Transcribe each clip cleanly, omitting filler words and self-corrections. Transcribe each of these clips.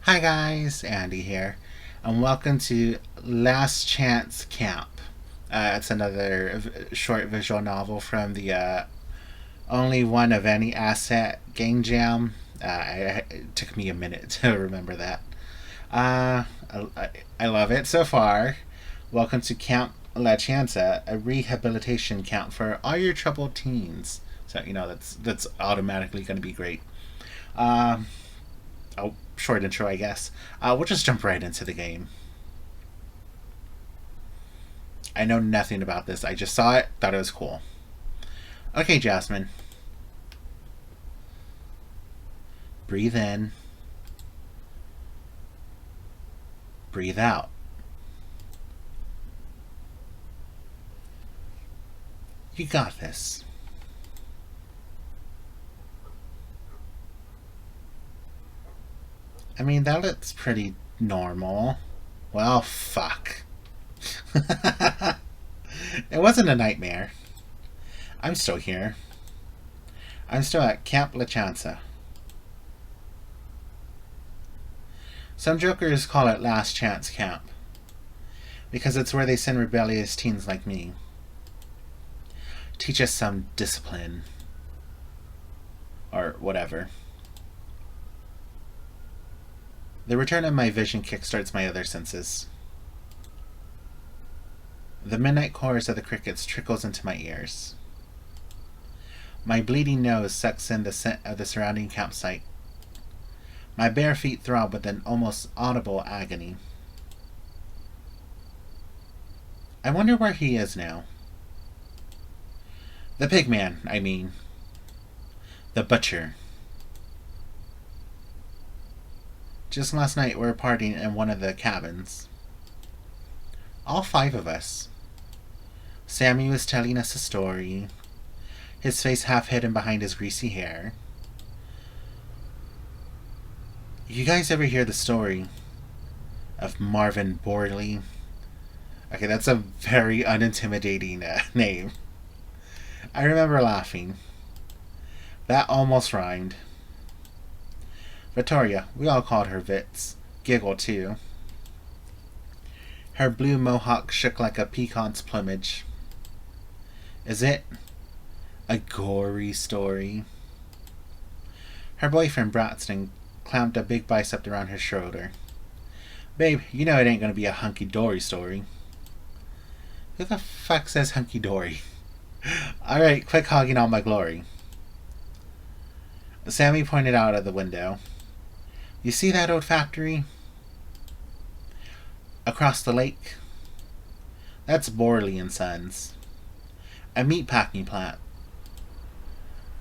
Hi guys, Andy here, and welcome to Last Chance Camp. It's another short visual novel from the Only One of Any Asset Game Jam. It took me a minute to remember that. I love it so far. Welcome to Camp La Chanza, a rehabilitation camp for all your troubled teens. So that's automatically going to be great. Uh, oh, short intro, I guess. We'll just jump right into the game. I know nothing about this. I just saw it, thought it was cool. Okay, Jasmine. Breathe in. Breathe out. You got this. I mean, that looks pretty normal. Well, fuck. It wasn't a nightmare. I'm still here. I'm still at Camp La Chanza. Some jokers call it Last Chance Camp because it's where they send rebellious teens like me. Teach us some discipline. Or whatever. The return of my vision kickstarts my other senses. The midnight chorus of the crickets trickles into my ears. My bleeding nose sucks in the scent of the surrounding campsite. My bare feet throb with an almost audible agony. I wonder where he is now. The pigman, I mean. The butcher. Just last night we were partying in one of the cabins. All five of us. Sammy was telling us a story, his face half hidden behind his greasy hair. You guys ever hear the story of Marvin Borley? Okay, that's a very unintimidating name. I remember laughing. That almost rhymed. Victoria, we all called her Vits, giggled too. Her blue mohawk shook like a peacock's plumage. Is it a gory story? Her boyfriend Braxton clamped a big bicep around her shoulder. Babe, you know it ain't gonna be a hunky-dory story. Who the fuck says hunky-dory? Alright, quit hogging all my glory. Sammy pointed out of the window. You see that old factory? Across the lake? That's Borley and Sons. A meatpacking plant.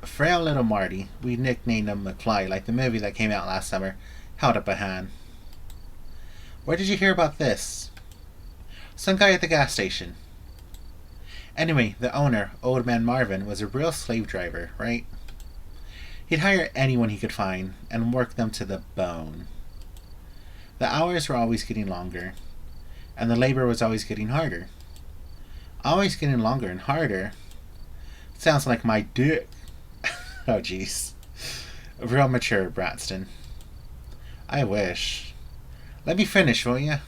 Frail little Marty, we nicknamed him McFly like the movie that came out last summer, held up a hand. Where did you hear about this? Some guy at the gas station. Anyway, the owner, Old Man Marvin, was a real slave driver, right? He'd hire anyone he could find and work them to the bone. The hours were always getting longer, and the labor was always getting harder. Always getting longer and harder. Sounds like my dick. Oh, jeez. Real mature, Braxton. I wish. Let me finish, will ya?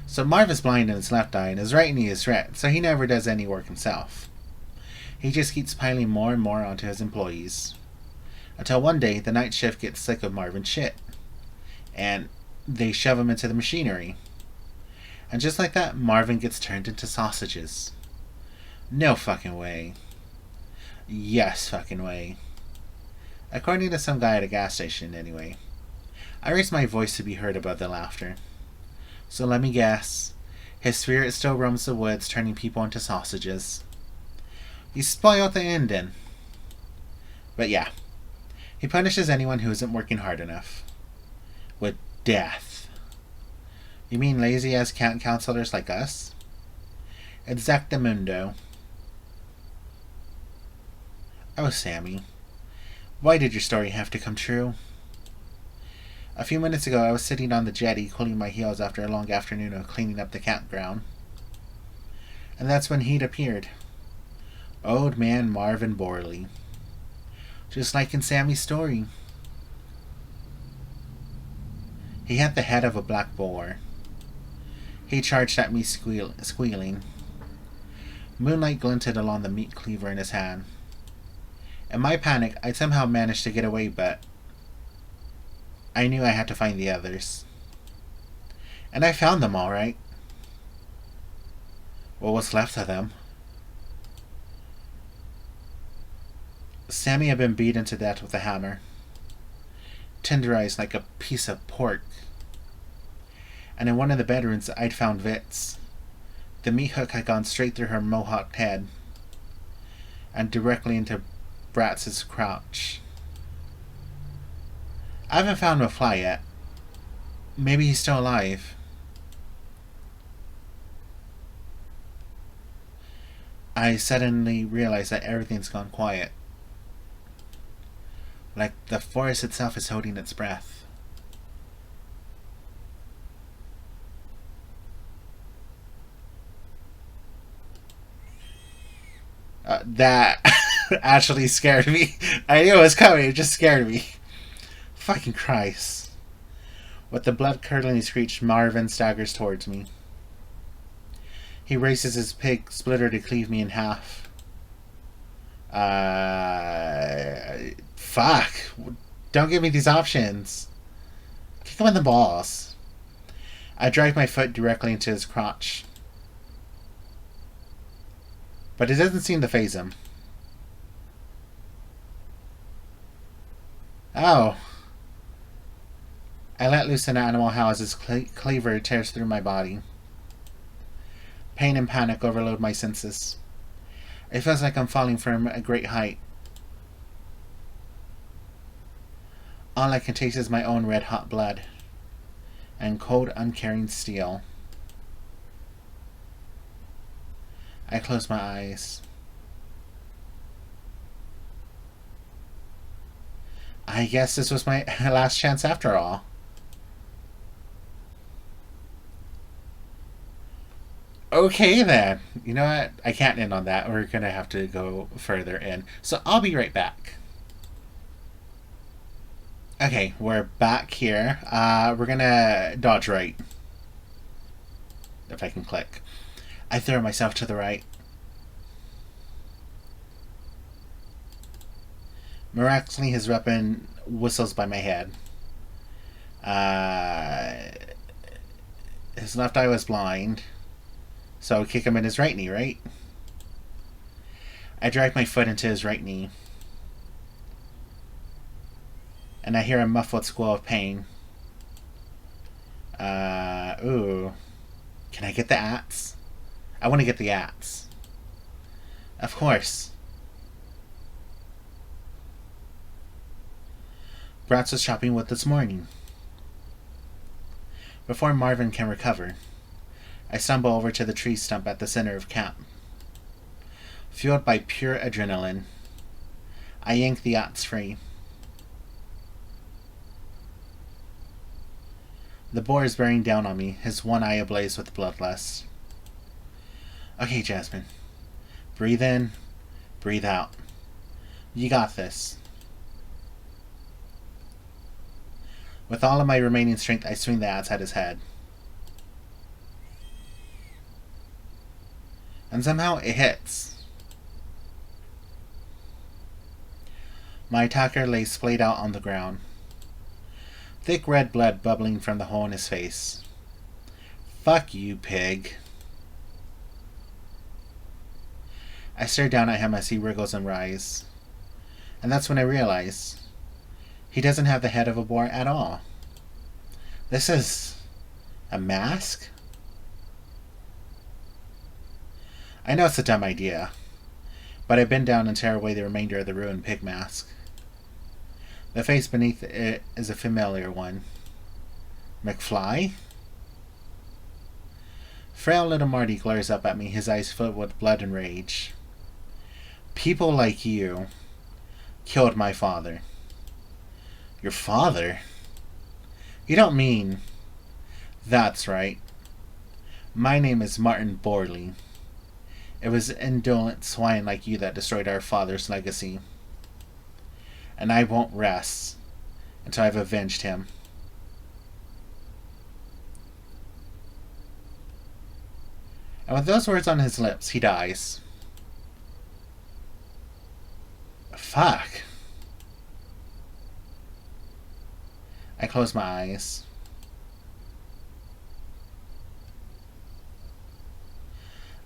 So Marv is blind in his left eye and his right knee is red, so he never does any work himself. He just keeps piling more and more onto his employees. Until one day, the night shift gets sick of Marvin's shit. And they shove him into the machinery. And just like that, Marvin gets turned into sausages. No fucking way. Yes fucking way. According to some guy at a gas station, anyway. I raised my voice to be heard above the laughter. So let me guess. His spirit still roams the woods, turning people into sausages. You spoiled the ending. But yeah. He punishes anyone who isn't working hard enough. With death. You mean lazy-ass camp counselors like us? Exactamundo. Oh, Sammy. Why did your story have to come true? A few minutes ago, I was sitting on the jetty, cooling my heels after a long afternoon of cleaning up the campground. And that's when he'd appeared. Old Man Marvin Borley. Just like in Sammy's story. He had the head of a black boar. He charged at me squealing. Moonlight glinted along the meat cleaver in his hand. In my panic, I somehow managed to get away, but I knew I had to find the others. And I found them all right. What was left of them? Sammy had been beaten to death with a hammer, tenderized like a piece of pork. And in one of the bedrooms, I'd found Vitz. The meat hook had gone straight through her mohawked head and directly into Bratz's crotch. I haven't found McFly yet. Maybe he's still alive. I suddenly realized that everything's gone quiet. Like the forest itself is holding its breath. That actually scared me. I knew it was coming, it just scared me. Fucking Christ. With the blood-curdling screech, Marvin staggers towards me. He raises his pig splitter to cleave me in half. Fuck. Don't give me these options. Kick him in the balls. I drive my foot directly into his crotch. But it doesn't seem to faze him. Oh. I let loose an animal howl as his cleaver tears through my body. Pain and panic overload my senses. It feels like I'm falling from a great height. All I can taste is my own red-hot blood and cold, uncaring steel. I close my eyes. I guess this was my last chance after all. Okay then. You know what? I can't end on that. We're going to have to go further in. So I'll be right back. Okay, we're back here. We're going to dodge right. If I can click. I throw myself to the right. Miraculously, his weapon whistles by my head. His left eye was blind. So I would kick him in his right knee, right? I drag my foot into his right knee. And I hear a muffled squeal of pain. Ooh. Can I get the axe? I want to get the axe. Of course. Bratz was chopping wood this morning. Before Marvin can recover, I stumble over to the tree stump at the center of camp. Fueled by pure adrenaline, I yank the axe free. The boar is bearing down on me, his one eye ablaze with bloodlust. Okay, Jasmine. Breathe in, breathe out. You got this. With all of my remaining strength, I swing the axe at his head. And somehow it hits. My attacker lay splayed out on the ground. Thick red blood bubbling from the hole in his face. Fuck you, pig. I stare down at him as he wriggles and writhes. And that's when I realize he doesn't have the head of a boar at all. This is a mask? I know it's a dumb idea, but I bend down and tear away the remainder of the ruined pig mask. The face beneath it is a familiar one. McFly? Frail little Marty glares up at me, his eyes filled with blood and rage. People like you killed my father. Your father? You don't mean... That's right. My name is Martin Borley. It was indolent swine like you that destroyed our father's legacy. And I won't rest until I've avenged him. And with those words on his lips, he dies. Fuck. I close my eyes.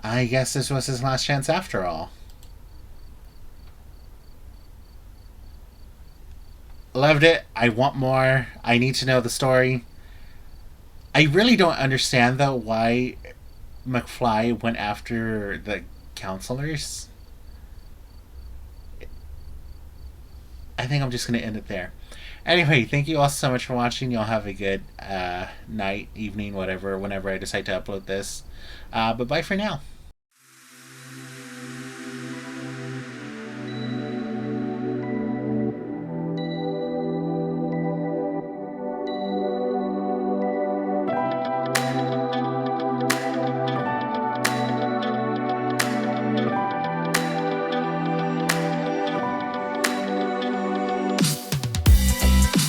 I guess this was his last chance after all. Loved it. I want more. I need to know the story. I really don't understand, though, why McFly went after the counselors. I think I'm just going to end it there. Anyway, thank you all so much for watching. Y'all have a good night, evening, whatever, whenever I decide to upload this. But bye for now.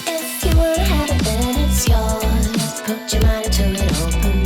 If you wanna have it, then it's yours. Put your mind to it, open